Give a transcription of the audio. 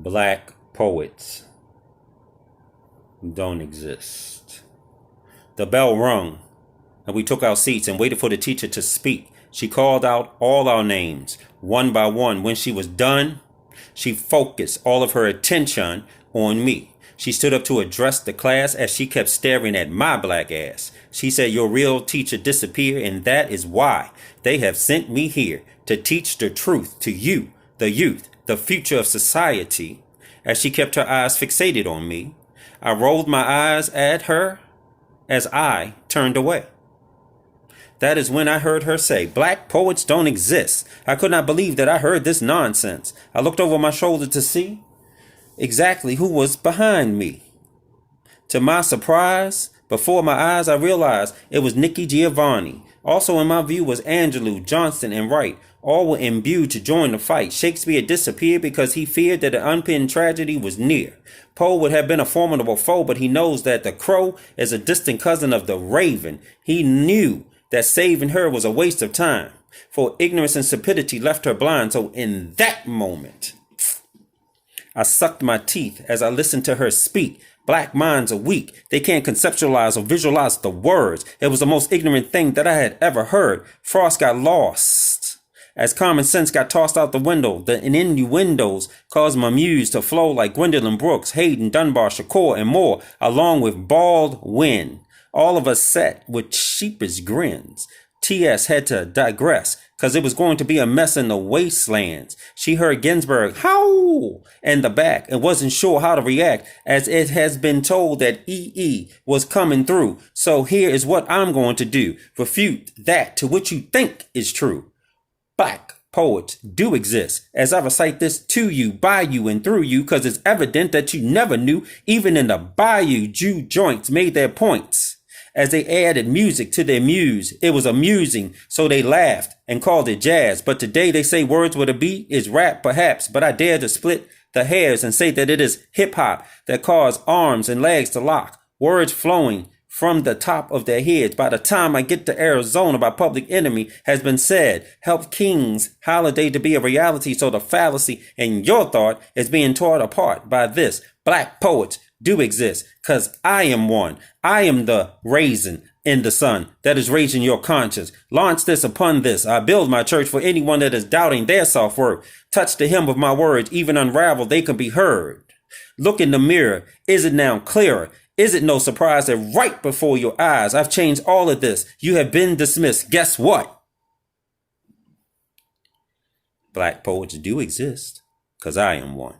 Black poets don't exist. The bell rung, and we took our seats and waited for the teacher to speak. She called out all our names, one by one. When she was done, she focused all of her attention on me. She stood up to address the class as she kept staring at my black ass. She said, "Your real teacher disappeared, and that is why they have sent me here to teach the truth to you, the youth, the future of society." As she kept her eyes fixated on me, I rolled my eyes at her as I turned away. That is when I heard her say, "Black poets don't exist." I could not believe that I heard this nonsense. I looked over my shoulder to see exactly who was behind me. To my surprise, before my eyes, I realized it was Nikki Giovanni. Also in my view was Angelou, Johnston, and Wright. All were imbued to join the fight. Shakespeare disappeared because he feared that an unpenned tragedy was near. Poe would have been a formidable foe, but he knows that the crow is a distant cousin of the raven. He knew that saving her was a waste of time, for ignorance and stupidity left her blind. So in that moment, I sucked my teeth as I listened to her speak. Black minds are weak. They can't conceptualize or visualize the words. It was the most ignorant thing that I had ever heard. Frost got lost as common sense got tossed out the window. The innuendos caused my muse to flow like Gwendolyn Brooks, Hayden, Dunbar, Shakur, and more, along with bald wind. All of us sat with sheepish grins. T.S. had to digress, because it was going to be a mess in the wastelands. She heard Ginsberg howl in the back and wasn't sure how to react, as it has been told that E.E. was coming through. So here is what I'm going to do. Refute that to which you think is true. Black poets do exist, as I recite this to you, by you, and through you, because it's evident that you never knew. Even in the bayou, Jew joints made their points. As they added music to their muse, it was amusing, so they laughed and called it jazz. But today they say words with a beat is rap, perhaps, but I dare to split the hairs and say that it is hip-hop that caused arms and legs to lock, words flowing from the top of their heads. By the time I get to Arizona, by Public Enemy has been said, help King's holiday to be a reality, so the fallacy in your thought is being torn apart by this. Black poets do exist, because I am one. I am the raisin in the sun that is raising your conscience. Launch this upon this. I build my church for anyone that is doubting their self-worth. Touch the hem of my words, even unraveled, they can be heard. Look in the mirror. Is it now clearer? Is it no surprise that right before your eyes, I've changed all of this? You have been dismissed. Guess what? Black poets do exist, because I am one.